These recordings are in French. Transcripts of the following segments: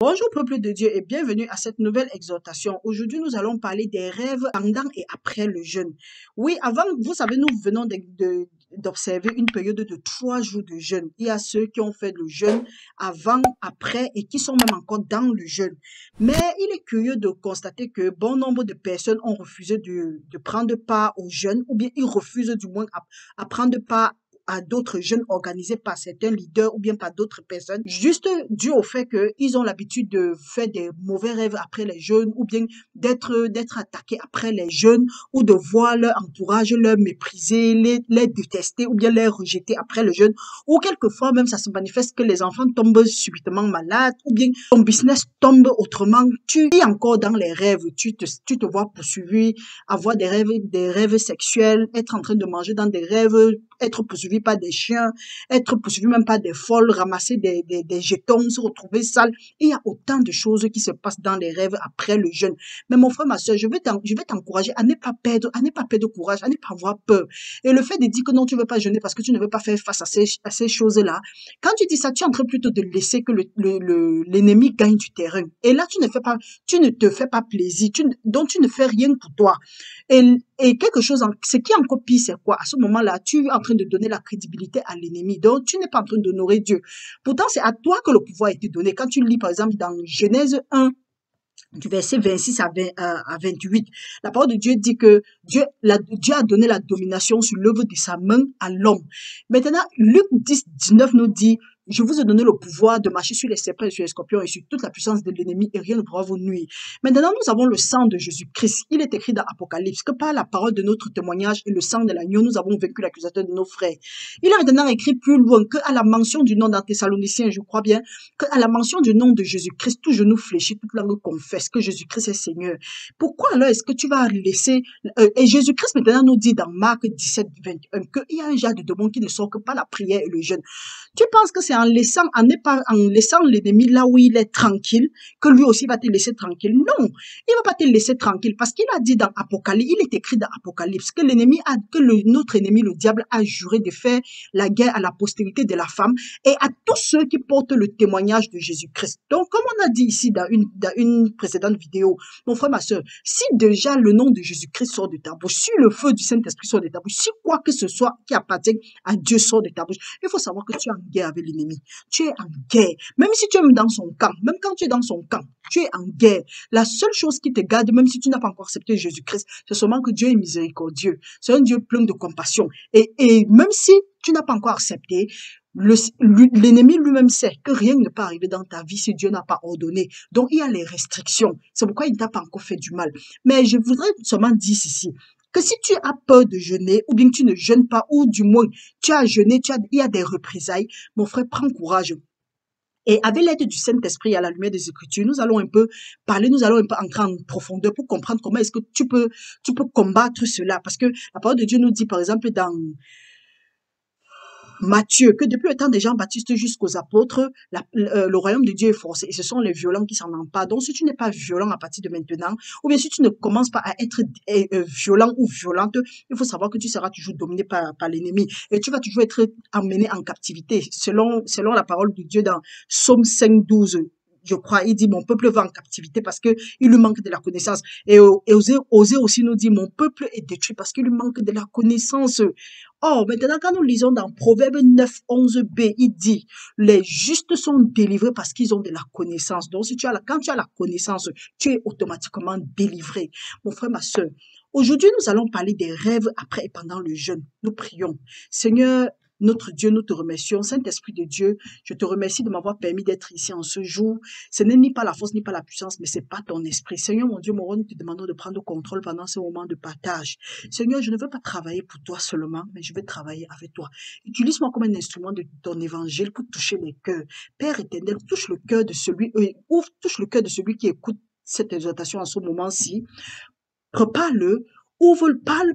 Bonjour peuple de Dieu et bienvenue à cette nouvelle exhortation. Aujourd'hui, nous allons parler des rêves pendant et après le jeûne. Oui, avant, vous savez, nous venons d'observer une période de 3 jours de jeûne. Il y a ceux qui ont fait le jeûne avant, après et qui sont même encore dans le jeûne. Mais il est curieux de constater que bon nombre de personnes ont refusé de prendre part au jeûne ou bien ils refusent du moins à prendre part à d'autres jeûnes organisés par certains leaders ou bien par d'autres personnes, juste dû au fait qu'ils ont l'habitude de faire des mauvais rêves après les jeûnes ou bien d'être attaqués après les jeûnes ou de voir leur entourage leur mépriser, les détester ou bien les rejeter après le jeûne ou quelquefois même ça se manifeste que les enfants tombent subitement malades ou bien ton business tombe autrement, tu es encore dans les rêves, tu te vois poursuivi, avoir des rêves sexuels, être en train de manger dans des rêves, être poursuivi par des chiens, être poursuivi même par des folles, ramasser des jetons, se retrouver sale. Il y a autant de choses qui se passent dans les rêves après le jeûne. Mais mon frère, ma soeur, je vais t'encourager à ne pas perdre courage, à ne pas avoir peur. Et le fait de dire que non, tu ne veux pas jeûner parce que tu ne veux pas faire face à ces choses-là, quand tu dis ça, tu es en train plutôt de laisser que l'ennemi gagne du terrain. Et là, tu ne te fais pas plaisir, donc tu ne fais rien pour toi. Et quelque chose, ce qui est encore pire, c'est quoi? À ce moment-là, tu es en train de donner la crédibilité à l'ennemi. Donc, tu n'es pas en train d'honorer Dieu. Pourtant, c'est à toi que le pouvoir a été donné. Quand tu lis, par exemple, dans Genèse 1, du verset 26 à 28, la parole de Dieu dit que Dieu a donné la domination sur l'œuvre de sa main à l'homme. Maintenant, Luc 10, 19 nous dit, je vous ai donné le pouvoir de marcher sur les serpents et sur les scorpions et sur toute la puissance de l'ennemi et rien ne pourra vous nuire. Maintenant, nous avons le sang de Jésus-Christ. Il est écrit dans Apocalypse que par la parole de notre témoignage et le sang de l'agneau, nous avons vaincu l'accusateur de nos frères. Il est maintenant écrit plus loin qu'à la mention du nom dans Thessaloniciens, je crois bien, qu'à la mention du nom de Jésus-Christ, tout genou fléchit, toute langue confesse que Jésus-Christ est Seigneur. Pourquoi alors est-ce que tu vas laisser... et Jésus-Christ maintenant nous dit dans Marc 17, 21 qu'il y a un genre de démon qui ne sort que par la prière et le jeûne. Tu penses que c'est en laissant l'ennemi là où il est tranquille, que lui aussi va te laisser tranquille? Non, il va pas te laisser tranquille parce qu'il a dit dans Apocalypse, il est écrit dans Apocalypse que notre ennemi, le diable, a juré de faire la guerre à la postérité de la femme et à tous ceux qui portent le témoignage de Jésus-Christ. Donc, comme on a dit ici dans une précédente vidéo, mon frère, ma soeur, si déjà le nom de Jésus-Christ sort de ta bouche, si le feu du Saint-Esprit sort de ta bouche, si quoi que ce soit qui appartient à Dieu sort de ta bouche, il faut savoir que tu es en guerre avec l'ennemi. Tu es en guerre. Même si tu es dans son camp, même quand tu es dans son camp, tu es en guerre. La seule chose qui te garde, même si tu n'as pas encore accepté Jésus-Christ, c'est seulement que Dieu est miséricordieux. C'est un Dieu plein de compassion. Et même si tu n'as pas encore accepté, l'ennemi lui-même sait que rien ne peut arriver dans ta vie si Dieu n'a pas ordonné. Donc, il y a les restrictions. C'est pourquoi il ne t'a pas encore fait du mal. Mais je voudrais seulement dire ceci, que si tu as peur de jeûner, ou bien que tu ne jeûnes pas, ou du moins, tu as jeûné, il y a des représailles, mon frère, prends courage. Et avec l'aide du Saint-Esprit à la lumière des Écritures, nous allons un peu parler, nous allons un peu entrer en profondeur pour comprendre comment est-ce que tu peux combattre cela. Parce que la parole de Dieu nous dit, par exemple, dans Matthieu, que depuis le temps des Jean-Baptiste jusqu'aux apôtres, le royaume de Dieu est forcé et ce sont les violents qui s'en emparent. Donc, si tu n'es pas violent à partir de maintenant, ou bien si tu ne commences pas à être violent ou violente, il faut savoir que tu seras toujours dominé par l'ennemi et tu vas toujours être emmené en captivité. Selon la parole de Dieu dans Psaume 5, 12, je crois, il dit, mon peuple va en captivité parce que il lui manque de la connaissance. Et Osée aussi nous dit, mon peuple est détruit parce qu'il lui manque de la connaissance. Or, maintenant, quand nous lisons dans Proverbe 9, 11b, il dit, les justes sont délivrés parce qu'ils ont de la connaissance. Donc, quand tu as la connaissance, tu es automatiquement délivré. Mon frère, ma soeur, aujourd'hui, nous allons parler des rêves après et pendant le jeûne. Nous prions. Seigneur, notre Dieu, nous te remercions. Saint-Esprit de Dieu, je te remercie de m'avoir permis d'être ici en ce jour. Ce n'est ni pas la force, ni pas la puissance, mais c'est pas ton esprit. Seigneur, mon Dieu, mon roi, nous te demandons de prendre le contrôle pendant ce moment de partage. Seigneur, je ne veux pas travailler pour toi seulement, mais je veux travailler avec toi. Utilise-moi comme un instrument de ton évangile pour toucher les cœurs. Père éternel, touche le cœur de touche le cœur de celui qui écoute cette exhortation en ce moment-ci. Prépare-le, parle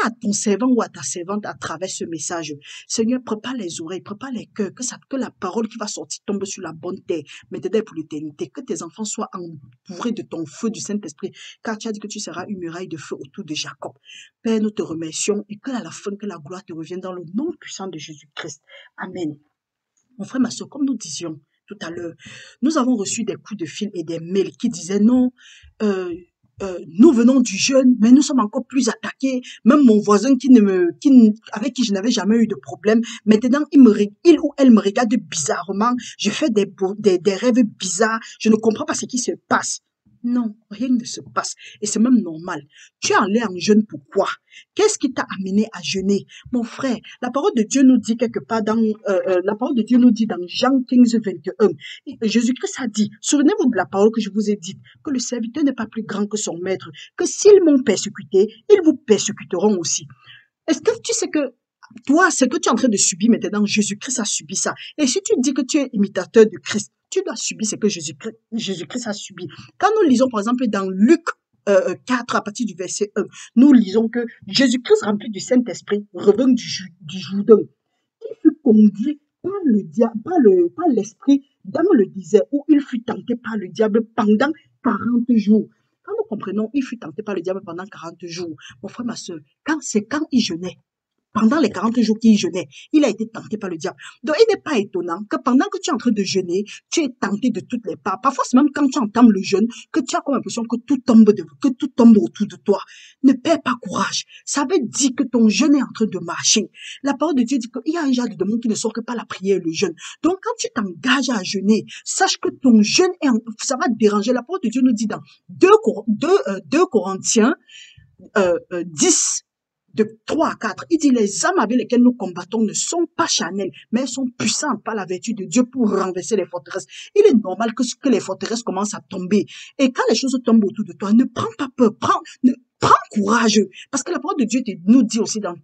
à ton servant ou à ta servante à travers ce message. Seigneur, prépare les oreilles, prépare les cœurs, que la parole qui va sortir tombe sur la bonne terre, maintenant pour l'éternité, que tes enfants soient entourés de ton feu du Saint-Esprit, car tu as dit que tu seras une muraille de feu autour de Jacob. Père, nous te remercions et que à la fin, que la gloire te revienne dans le nom puissant de Jésus-Christ. Amen. Mon frère, ma soeur, comme nous disions, tout à l'heure, nous avons reçu des coups de fil et des mails qui disaient non, euh, nous venons du jeûne, mais nous sommes encore plus attaqués. Même mon voisin avec qui je n'avais jamais eu de problème, maintenant il ou elle me regarde bizarrement. Je fais des rêves bizarres. Je ne comprends pas ce qui se passe. Non, rien ne se passe. Et c'est même normal. Tu es allé en jeûne pourquoi? Qu'est-ce qui t'a amené à jeûner? Mon frère, la parole de Dieu nous dit quelque part la parole de Dieu nous dit dans Jean 15, 21. Jésus-Christ a dit, souvenez-vous de la parole que je vous ai dite, que le serviteur n'est pas plus grand que son maître, que s'ils m'ont persécuté, ils vous persécuteront aussi. Est-ce que tu sais que toi, ce que tu es en train de subir maintenant, Jésus-Christ a subi ça. Et si tu dis que tu es imitateur de Christ, tu dois subir ce que Jésus-Christ a subi. Quand nous lisons, par exemple, dans Luc 4, à partir du verset 1, nous lisons que Jésus-Christ, rempli du Saint-Esprit, revint du Jourdain. Il fut conduit par le diable, par l'Esprit, dans le désert, où il fut tenté par le diable pendant 40 jours. Quand nous comprenons, il fut tenté par le diable pendant 40 jours. Mon frère, ma soeur, c'est quand il jeûnait. Pendant les 40 jours qu'il jeûnait, il a été tenté par le diable. Donc, il n'est pas étonnant que pendant que tu es en train de jeûner, tu es tenté de toutes les parts. Parfois, c'est même quand tu entames le jeûne que tu as comme l'impression que tout tombe autour de toi. Ne perds pas courage. Ça veut dire que ton jeûne est en train de marcher. La parole de Dieu dit qu'il y a un genre de démons qui ne sort que par la prière et le jeûne. Donc, quand tu t'engages à jeûner, sache que ton jeûne ça va te déranger. La parole de Dieu nous dit dans 2 Corinthiens 10, de 3 à 4, il dit les âmes avec lesquelles nous combattons ne sont pas charnelles, mais elles sont puissantes par la vertu de Dieu pour renverser les forteresses. Il est normal que les forteresses commencent à tomber. Et quand les choses tombent autour de toi, ne prends pas peur, prends courage. Parce que la parole de Dieu nous dit aussi dans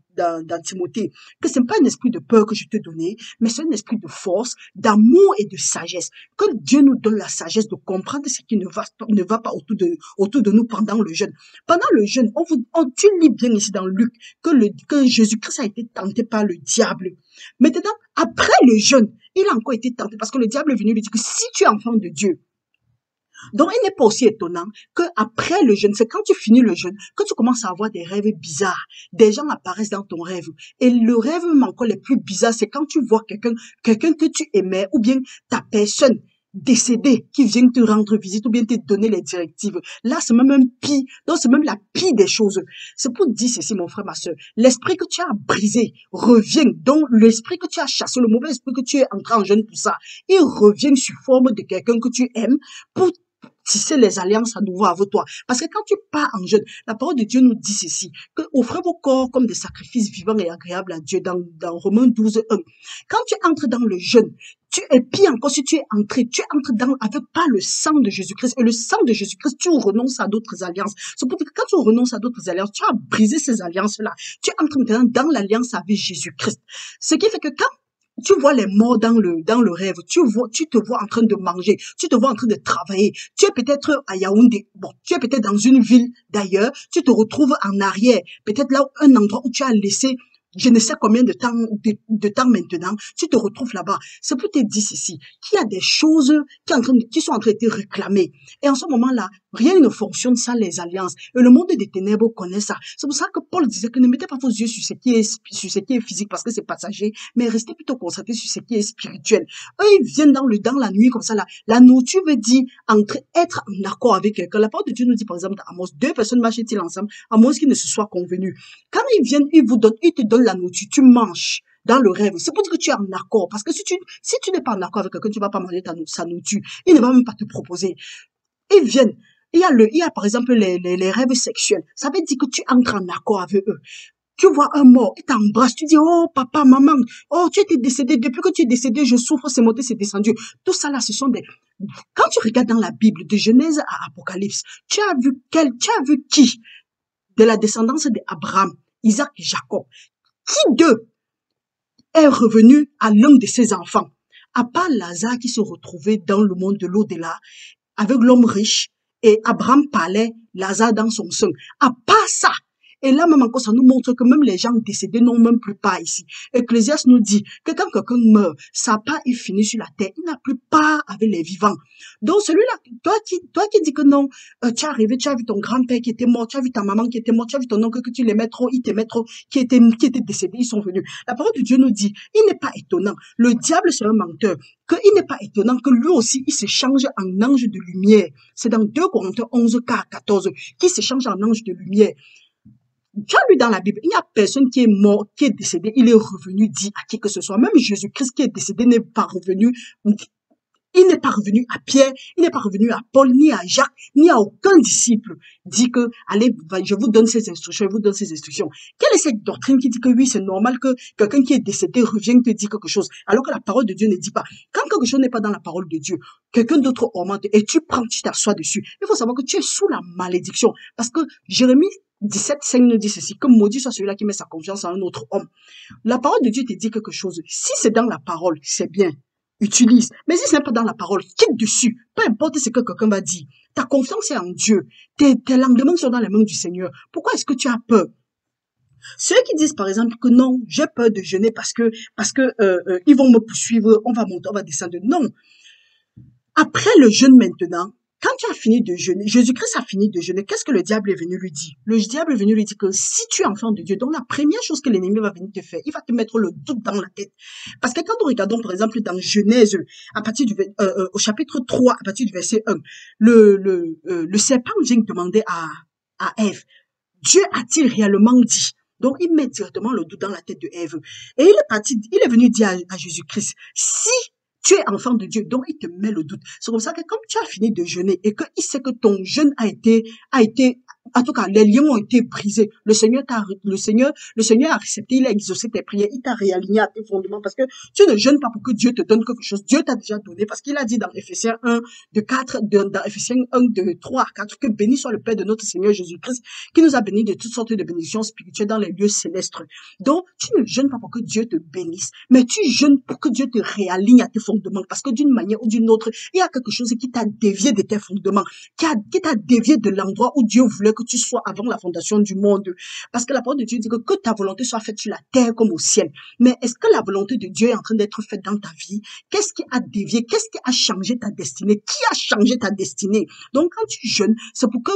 Timothée que ce n'est pas un esprit de peur que je te donnais, mais c'est un esprit de force, d'amour et de sagesse. Que Dieu nous donne la sagesse de comprendre ce qui ne va pas autour de nous pendant le jeûne. Pendant le jeûne, tu lis bien ici dans Luc que Jésus-Christ a été tenté par le diable. Maintenant, après le jeûne, il a encore été tenté parce que le diable est venu lui dire que si tu es enfant de Dieu, donc, il n'est pas aussi étonnant que après le jeûne, c'est quand tu finis le jeûne, que tu commences à avoir des rêves bizarres. Des gens apparaissent dans ton rêve. Et le rêve même encore les plus bizarres, c'est quand tu vois quelqu'un que tu aimais, ou bien ta personne décédée qui vient te rendre visite, ou bien te donner les directives. Là, c'est même un pire. Donc, c'est même la pire des choses. C'est pour dire ceci, mon frère, ma soeur. L'esprit que tu as brisé revient. Donc, l'esprit que tu as chassé, le mauvais esprit que tu es entré en jeûne pour ça, il revient sous forme de quelqu'un que tu aimes pour tisser les alliances à nouveau avec toi. Parce que quand tu pars en jeûne, la parole de Dieu nous dit ceci, que offrez vos corps comme des sacrifices vivants et agréables à Dieu dans Romains 12, 1. Quand tu entres dans le jeûne, et puis encore si tu entres avec pas le sang de Jésus-Christ. Et le sang de Jésus-Christ, tu renonces à d'autres alliances. C'est pour dire que quand tu renonces à d'autres alliances, tu as brisé ces alliances-là. Tu entres maintenant dans l'alliance avec Jésus-Christ. Ce qui fait que quand tu vois les morts dans le rêve, tu te vois en train de manger, tu te vois en train de travailler, tu es peut-être à Yaoundé, tu es peut-être dans une ville d'ailleurs, tu te retrouves en arrière, peut-être là, un endroit où tu as laissé je ne sais combien de temps maintenant, tu te retrouves là-bas. C'est pour te dire ceci, qu'il y a des choses qui sont en train de te réclamer. Et en ce moment-là, rien ne fonctionne sans les alliances. Et le monde des ténèbres connaît ça. C'est pour ça que Paul disait que ne mettez pas vos yeux sur ce qui est physique parce que c'est passager, mais restez plutôt concentrés sur ce qui est spirituel. Eux, ils viennent dans la nuit comme ça là. La nourriture veut dire être en accord avec quelqu'un. La parole de Dieu nous dit par exemple dans Amos, 2 personnes marchent-ils ensemble, à moins qu'ils ne se soient convenus. Quand ils viennent, ils te donnent la nourriture, tu manges dans le rêve. C'est pour dire que tu es en accord. Parce que si tu n'es pas en accord avec quelqu'un, tu vas pas manger sa nourriture. Il ne va même pas te proposer. Ils viennent. Il y a par exemple les rêves sexuels. Ça veut dire que tu entres en accord avec eux. Tu vois un mort, il t'embrasse, tu dis, oh, papa, maman, oh, tu étais décédé, depuis que tu es décédé, je souffre, c'est monté, c'est descendu. Tout ça là, ce sont quand tu regardes dans la Bible, de Genèse à Apocalypse, tu as vu qui? De la descendance d'Abraham, Isaac et Jacob. Qui d'eux est revenu à l'un de ses enfants? À part Lazare qui se retrouvait dans le monde de l'au-delà, avec l'homme riche, et Abraham parlait Lazare dans son sein. À part ça, Et là, même encore, ça nous montre que même les gens décédés n'ont même plus part ici. Ecclésiaste nous dit que quand quelqu'un meurt, sa part est finie sur la terre. Il n'a plus part avec les vivants. Donc, celui-là, toi qui dis que non, tu es arrivé, tu as vu ton grand-père qui était mort, tu as vu ta maman qui était morte, tu as vu ton oncle que tu l'aimais trop, il t'aimait trop, qui était décédé, ils sont venus. La parole de Dieu nous dit, il n'est pas étonnant. Le diable, c'est un menteur. Qu'il n'est pas étonnant que lui aussi, il se change en ange de lumière. C'est dans 2 Corinthiens 11, 14, qu'il se change en ange de lumière. Tu as lu dans la Bible, il n'y a personne qui est mort, qui est décédé, il est revenu, dit à qui que ce soit. Même Jésus-Christ qui est décédé n'est pas revenu. Il n'est pas revenu à Pierre, il n'est pas revenu à Paul, ni à Jacques, ni à aucun disciple. Dit que, allez, je vous donne ces instructions, je vous donne ces instructions. Quelle est cette doctrine qui dit que oui, c'est normal que quelqu'un qui est décédé revienne te dire quelque chose, alors que la parole de Dieu ne dit pas. Quand quelque chose n'est pas dans la parole de Dieu, quelqu'un d'autre augmente et tu prends, tu t'assois dessus. Il faut savoir que tu es sous la malédiction. Parce que Jérémie 17,5 nous dit ceci, que maudit soit celui-là qui met sa confiance en un autre homme. La parole de Dieu te dit quelque chose. Si c'est dans la parole, c'est bien. Utilise. Mais si ce n'est pas dans la parole, quitte dessus. Peu importe ce que quelqu'un va dire. Ta confiance est en Dieu. Tes lendemains sont dans les mains du Seigneur. Pourquoi est-ce que tu as peur? Ceux qui disent par exemple que non, j'ai peur de jeûner parce que ils vont me poursuivre, on va monter, on va descendre. Non. Après le jeûne maintenant, quand tu as fini de jeûner, Jésus-Christ a fini de jeûner, qu'est-ce que le diable est venu lui dire? Le diable est venu lui dire que si tu es enfant de Dieu, donc la première chose que l'ennemi va venir te faire, il va te mettre le doute dans la tête. Parce que quand nous regardons par exemple dans Genèse, à partir du au chapitre 3, à partir du verset 1, le serpent vient demander à Ève, Dieu a-t-il réellement dit? Donc il met directement le doute dans la tête de Ève. Et il est venu dire à Jésus-Christ, si tu es enfant de Dieu, donc il te met le doute. C'est comme ça que comme tu as fini de jeûner et qu'il sait que ton jeûne a été, en tout cas, les liens ont été brisés. Le Seigneur a accepté, il a exaucé tes prières, il t'a réaligné à tes fondements parce que tu ne jeûnes pas pour que Dieu te donne quelque chose. Dieu t'a déjà donné parce qu'il a dit dans Éphésiens 1, dans Éphésiens 1, de 3 à 4, que béni soit le Père de notre Seigneur Jésus-Christ, qui nous a bénis de toutes sortes de bénédictions spirituelles dans les lieux célestes. Donc, tu ne jeûnes pas pour que Dieu te bénisse, mais tu jeûnes pour que Dieu te réaligne à tes fondements parce que d'une manière ou d'une autre, il y a quelque chose qui t'a dévié de tes fondements, qui t'a dévié de l'endroit où Dieu voulait que tu sois avant la fondation du monde. Parce que la parole de Dieu dit que ta volonté soit faite sur la terre comme au ciel. Mais est-ce que la volonté de Dieu est en train d'être faite dans ta vie? Qu'est-ce qui a dévié? Qu'est-ce qui a changé ta destinée? Qui a changé ta destinée? Donc quand tu jeûnes, c'est pour que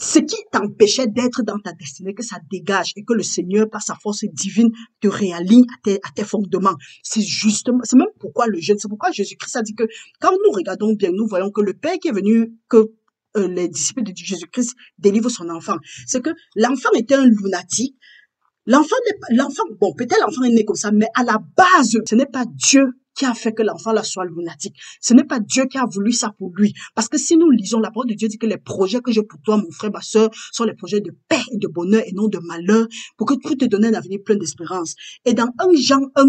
ce qui t'empêchait d'être dans ta destinée, que ça dégage et que le Seigneur, par sa force divine, te réaligne à tes fondements. C'est justement, c'est même pourquoi le jeûne, c'est pourquoi Jésus-Christ a dit que quand nous regardons bien, nous voyons que le Père qui est venu, que les disciples de Jésus-Christ délivrent son enfant. C'est que l'enfant était un lunatique. L'enfant, bon, peut-être l'enfant est né comme ça, mais à la base, ce n'est pas Dieu qui a fait que l'enfant là soit lunatique. Ce n'est pas Dieu qui a voulu ça pour lui. Parce que si nous lisons, la parole de Dieu dit que les projets que j'ai pour toi, mon frère, ma soeur, sont les projets de paix et de bonheur et non de malheur, pour te donner un avenir plein d'espérance. Et dans 1 Jean 1,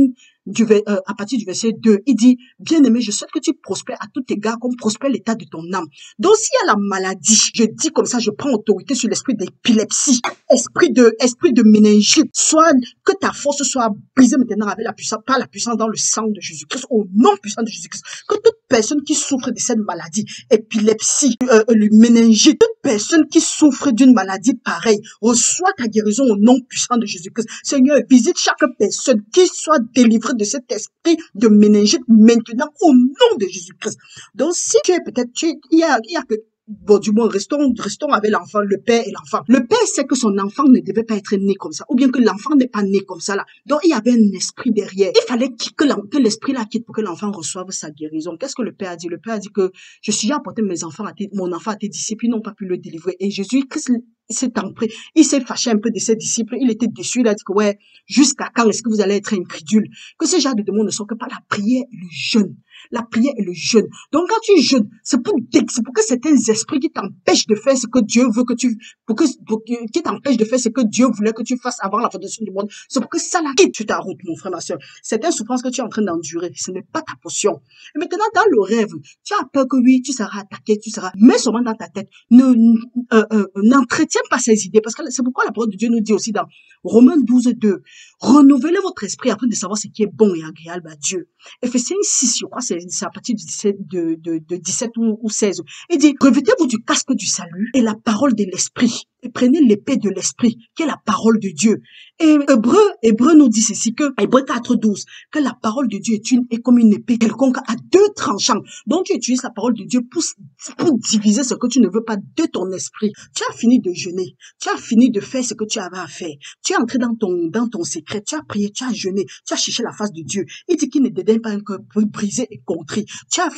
à partir du verset 2, il dit, bien-aimé, je souhaite que tu prospères à tout égard comme prospère l'état de ton âme. Donc, s'il y a la maladie, je dis comme ça, je prends autorité sur l'esprit d'épilepsie, esprit de méningite, soit que ta force soit brisée maintenant avec la puissance, par la puissance dans le sang de Jésus-Christ, au nom puissant de Jésus-Christ. Que toute personne qui souffre de cette maladie, épilepsie, le méningite, toute personne qui souffre d'une maladie pareille, reçoit ta guérison au nom puissant de Jésus-Christ. Seigneur, visite chaque personne qui soit délivrée de cet esprit de méningite maintenant au nom de Jésus-Christ. Donc, si tu es peut-être, il y a que bon, du moins, restons avec l'enfant, le père et l'enfant. Le père sait que son enfant ne devait pas être né comme ça, ou bien que l'enfant n'est pas né comme ça là. Donc, il y avait un esprit derrière. Il fallait que l'esprit là quitte pour que l'enfant reçoive sa guérison. Qu'est-ce que le père a dit? Le père a dit que je suis apporté mon enfant à tes disciples, ils n'ont pas pu le délivrer. Et Jésus-Christ s'est empré, il s'est fâché un peu de ses disciples, il était déçu, il a dit que ouais, jusqu'à quand est-ce que vous allez être incrédule? Que ce genre de demandes ne sont que par la prière et le jeûne. La prière et le jeûne. Donc, quand tu jeûnes, c'est pour que certains esprits qui t'empêchent de faire ce que Dieu veut que qui t'empêchent de faire ce que Dieu voulait que tu fasses avant la fondation du monde. C'est pour que ça la quitte sur ta route, mon frère, ma soeur. Certaines souffrances que tu es en train d'endurer, ce n'est pas ta portion. Et maintenant, dans le rêve, tu as peur que oui, tu seras attaqué, mets seulement dans ta tête. N'entretiens pas ces idées, parce que c'est pourquoi la parole de Dieu nous dit aussi dans Romains 12, 2, renouvelez votre esprit afin de savoir ce qui est bon et agréable à Dieu. Éphésiens 6, je crois, c'est à partir de 17 ou 16. Il dit, revêtez-vous du casque du salut et la parole de l'esprit. et prenez l'épée de l'esprit, qui est la parole de Dieu. Et Hébreu nous dit ceci, que Hébreu 4:12, que la parole de Dieu est comme une épée quelconque à deux tranchants. Donc tu utilises la parole de Dieu pour diviser ce que tu ne veux pas de ton esprit. Tu as fini de jeûner, tu as fini de faire ce que tu avais à faire. Tu es entré dans ton secret, tu as prié, tu as jeûné, tu as cherché la face de Dieu. Il dit qu'il ne dédaigne pas un cœur brisé et contrit. Tu as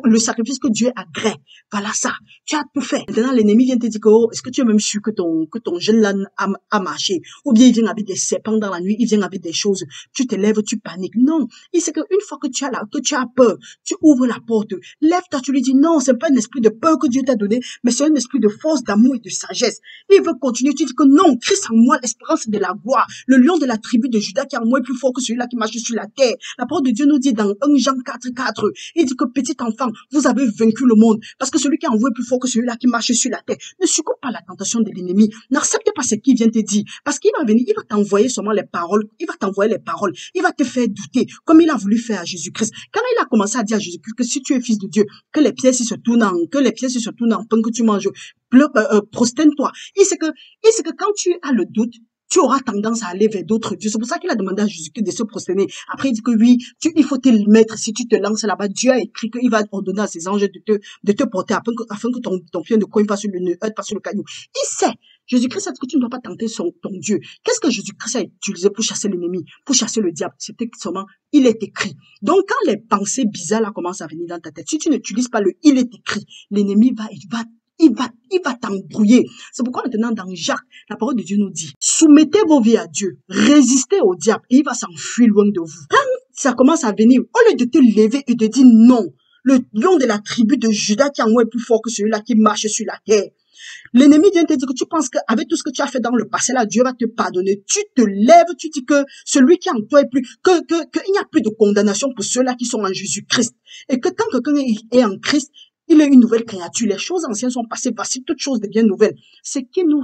le sacrifice que Dieu agrée. Voilà ça. Tu as tout fait. Maintenant, l'ennemi vient te dire que, oh, est-ce que tu as même su que ton jeûne là a marché? Ou bien il vient avec des serpents dans la nuit, il vient avec des choses. Tu te lèves, tu paniques. Non. Il sait qu'une fois que tu as peur, tu ouvres la porte. Lève-toi, tu lui dis non, c'est pas un esprit de peur que Dieu t'a donné, mais c'est un esprit de force, d'amour et de sagesse. Il veut continuer. Tu dis que non, Christ en moi, l'espérance de la gloire. Le lion de la tribu de Judas qui en moi est plus fort que celui-là qui marche sur la terre. La parole de Dieu nous dit dans 1 Jean 4:4, il dit que petit enfant, vous avez vaincu le monde. Parce que celui qui en vous est plus fort que celui-là qui marche sur la terre. Ne succombe pas à la tentation de l'ennemi. N'accepte pas ce qu'il vient te dire. Parce qu'il va venir, il va t'envoyer seulement les paroles. Il va t'envoyer les paroles. Il va te faire douter, comme il a voulu faire à Jésus-Christ. Quand il a commencé à dire à Jésus-Christ que si tu es fils de Dieu, que les pièces se tournent en pain que tu manges, prosterne-toi. Il sait que quand tu as le doute, tu auras tendance à aller vers d'autres dieux. C'est pour ça qu'il a demandé à Jésus-Christ de se prosterner. Après, il dit que oui, il faut te le mettre. Si tu te lances là-bas, Dieu a écrit qu'il va ordonner à ses anges de te porter afin que ton pied ne cogne pas sur le caillou. Il sait. Jésus-Christ sait que tu ne dois pas tenter ton Dieu. Qu'est-ce que Jésus-Christ a utilisé pour chasser l'ennemi, pour chasser le diable? C'était seulement, il est écrit. Donc, quand les pensées bizarres là commencent à venir dans ta tête, si tu n'utilises pas le il est écrit, l'ennemi va t'embrouiller. C'est pourquoi maintenant dans Jacques, la parole de Dieu nous dit, soumettez vos vies à Dieu, résistez au diable et il va s'enfuir loin de vous. Quand ça commence à venir, au lieu de te lever et de dire non, le lion de la tribu de Judas qui en moi est plus fort que celui-là qui marche sur la terre. L'ennemi vient te dire que tu penses qu'avec tout ce que tu as fait dans le passé, là, Dieu va te pardonner. Tu te lèves, tu dis que celui qui en toi est plus, qu'il n'y a plus de condamnation pour ceux-là qui sont en Jésus-Christ. Et que quand quelqu'un est en Christ, il est une nouvelle créature. Les choses anciennes sont passées, voici toutes choses deviennent nouvelles. Ce qui nous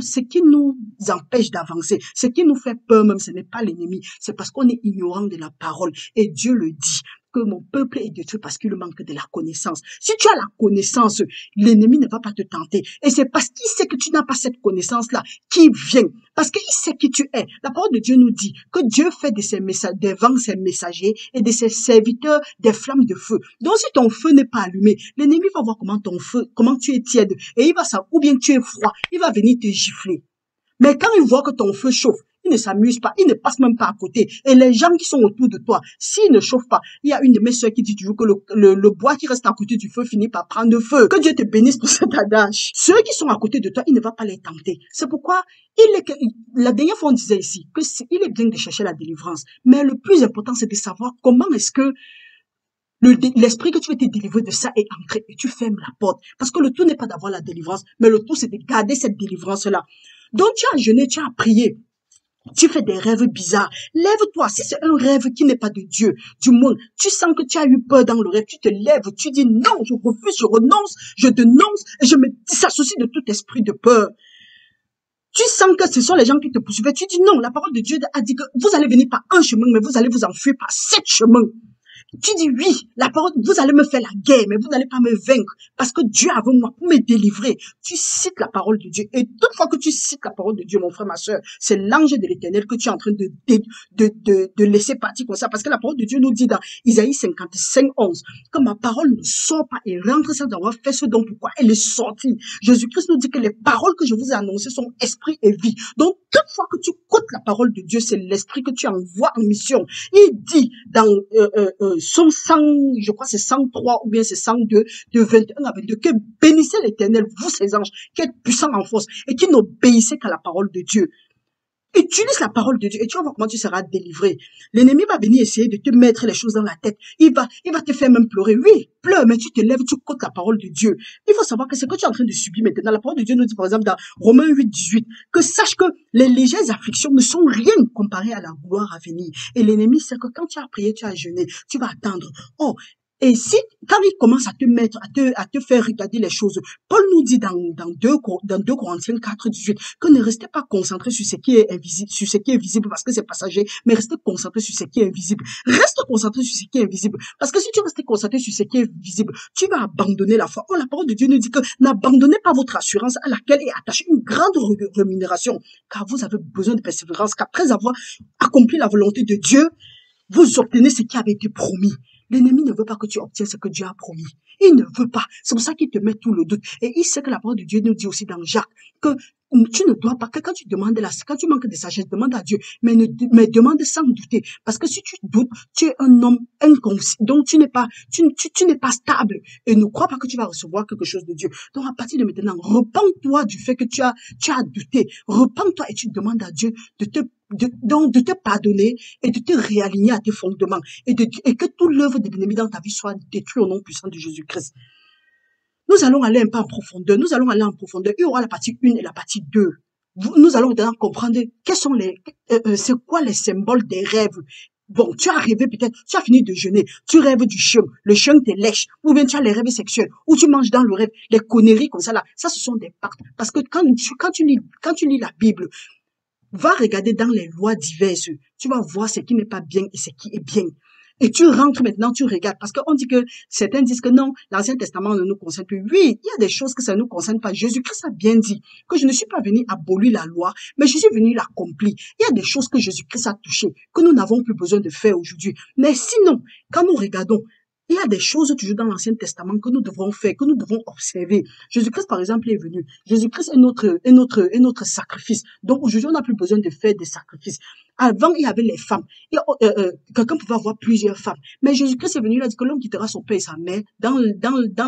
empêche d'avancer, ce qui nous fait peur même, ce n'est pas l'ennemi. C'est parce qu'on est ignorant de la parole. Et Dieu le dit, que mon peuple est détruit parce qu'il manque de la connaissance. Si tu as la connaissance, l'ennemi ne va pas te tenter. Et c'est parce qu'il sait que tu n'as pas cette connaissance-là qu'il vient. Parce qu'il sait qui tu es. La parole de Dieu nous dit que Dieu fait des vents ses messagers et de ses serviteurs des flammes de feu. Donc si ton feu n'est pas allumé, l'ennemi va voir comment tu es tiède. Et il va savoir, ou bien tu es froid, il va venir te gifler. Mais quand il voit que ton feu chauffe, il ne s'amuse pas, il ne passe même pas à côté. Et les gens qui sont autour de toi, s'ils ne chauffent pas, il y a une de mes sœurs qui dit toujours que le bois qui reste à côté du feu finit par prendre feu. Que Dieu te bénisse pour cet adage. Ceux qui sont à côté de toi, il ne va pas les tenter. C'est pourquoi la dernière fois on disait ici que il est bien de chercher la délivrance. Mais le plus important, c'est de savoir comment est-ce que l'esprit que tu veux te délivrer de ça est entré et tu fermes la porte. Parce que le tout n'est pas d'avoir la délivrance, mais le tout c'est de garder cette délivrance-là. Donc tu as jeûné, tu as prié. Tu fais des rêves bizarres. Lève-toi. Si c'est un rêve qui n'est pas de Dieu, du moins, tu sens que tu as eu peur dans le rêve, tu te lèves, tu dis non, je refuse, je renonce, je dénonce et je me disassocie de tout esprit de peur. Tu sens que ce sont les gens qui te poursuivaient. Tu dis non, la parole de Dieu a dit que vous allez venir par un chemin, mais vous allez vous enfuir par 7 chemins. Tu dis oui, la parole, vous allez me faire la guerre, mais vous n'allez pas me vaincre, parce que Dieu a avec moi pour me délivrer. Tu cites la parole de Dieu, et toute fois que tu cites la parole de Dieu, mon frère, ma soeur, c'est l'ange de l'Éternel que tu es en train de laisser partir comme ça, parce que la parole de Dieu nous dit dans Isaïe 55:11, que ma parole ne sort pas et rentre sans avoir fait ce dont pourquoi elle est sortie. Jésus-Christ nous dit que les paroles que je vous ai annoncées sont esprit et vie. Donc, toute fois que tu cotes la parole de Dieu, c'est l'esprit que tu envoies en mission. Il dit dans Somme 100, je crois c'est 103 ou bien c'est 102, de 21 à 22, que bénissez l'Éternel, vous ses anges, qui êtes puissants en force et qui n'obéissez qu'à la parole de Dieu. Utilise la parole de Dieu et tu vas voir comment tu seras délivré. L'ennemi va venir essayer de te mettre les choses dans la tête. Il va te faire même pleurer. Oui, pleure, mais tu te lèves, tu côtes la parole de Dieu. Il faut savoir que ce que tu es en train de subir maintenant, la parole de Dieu nous dit par exemple dans Romains 8:18, que sache que les légères afflictions ne sont rien comparées à la gloire à venir. Et l'ennemi sait que quand tu as prié, tu as jeûné, tu vas attendre. Oh, Et si, quand il commence à te mettre, à te faire regarder les choses, Paul nous dit dans 2 Corinthiens 4, 18, que ne restez pas concentrés sur ce qui est invisible, sur ce qui est visible parce que c'est passager, mais restez concentrés sur ce qui est invisible. Reste concentré sur ce qui est invisible. Parce que si tu restes concentré sur ce qui est visible, tu vas abandonner la foi. Oh, la parole de Dieu nous dit que n'abandonnez pas votre assurance à laquelle est attachée une grande rémunération, car vous avez besoin de persévérance, qu'après avoir accompli la volonté de Dieu, vous obtenez ce qui avait été promis. L'ennemi ne veut pas que tu obtiennes ce que Dieu a promis. Il ne veut pas. C'est pour ça qu'il te met tout le doute. Et il sait que la parole de Dieu nous dit aussi dans Jacques que tu ne dois pas, que quand tu manques de sagesse, demande à Dieu, mais demande sans douter. Parce que si tu doutes, tu es un homme inconscient. Donc tu n'es pas stable. Et ne crois pas que tu vas recevoir quelque chose de Dieu. Donc à partir de maintenant, repens-toi du fait que tu as douté. Repens-toi et tu demandes à Dieu de te pardonner et de te réaligner à tes fondements et que toute l'œuvre de l'ennemi dans ta vie soit détruite au nom puissant de Jésus-Christ. Nous allons aller un peu en profondeur. Il y aura la partie 1 et la partie 2. Nous allons maintenant comprendre c'est quoi les symboles des rêves. Bon, tu as rêvé peut-être, tu as fini de jeûner, tu rêves du chien, le chien te lèche, ou bien tu as les rêves sexuels, ou tu manges dans le rêve, les conneries comme ça là. Ça, ce sont des pactes. Parce que quand tu lis la Bible, va regarder dans les lois diverses. Tu vas voir ce qui n'est pas bien et ce qui est bien. Et tu rentres maintenant, tu regardes. Parce qu'on dit que certains disent que non, l'Ancien Testament ne nous concerne plus. Oui, il y a des choses que ça ne nous concerne pas. Jésus-Christ a bien dit que je ne suis pas venu abolir la loi, mais je suis venu l'accomplir. Il y a des choses que Jésus-Christ a touchées, que nous n'avons plus besoin de faire aujourd'hui. Mais sinon, quand nous regardons, il y a des choses toujours dans l'Ancien Testament que nous devrons faire, que nous devons observer. Jésus-Christ, par exemple, est venu. Jésus-Christ est notre sacrifice. Donc aujourd'hui, on n'a plus besoin de faire des sacrifices. Avant, il y avait les femmes. Quelqu'un pouvait avoir plusieurs femmes. Mais Jésus-Christ est venu, il a dit que l'homme quittera son père et sa mère dans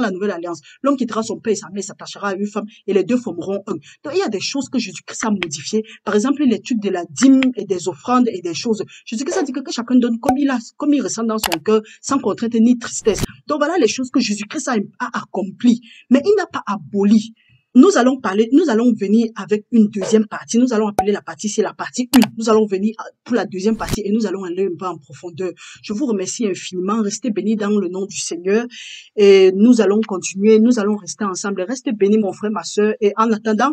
la nouvelle alliance. L'homme quittera son père et sa mère, s'attachera à une femme et les deux formeront un. Donc il y a des choses que Jésus-Christ a modifiées. Par exemple, l'étude de la dîme et des offrandes et des choses. Jésus-Christ a dit que chacun donne comme il ressent dans son cœur, sans contrainte ni tristesse. Donc voilà les choses que Jésus-Christ a accomplies. Mais il n'a pas aboli. Nous allons venir avec une deuxième partie. Nous allons appeler la partie, c'est la partie 1. Nous allons venir pour la deuxième partie et nous allons aller un peu en profondeur. Je vous remercie infiniment. Restez bénis dans le nom du Seigneur. Et nous allons continuer. Nous allons rester ensemble. Restez bénis, mon frère, ma sœur. Et en attendant,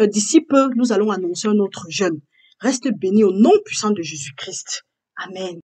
d'ici peu, nous allons annoncer un autre jeûne. Restez bénis au nom puissant de Jésus-Christ. Amen.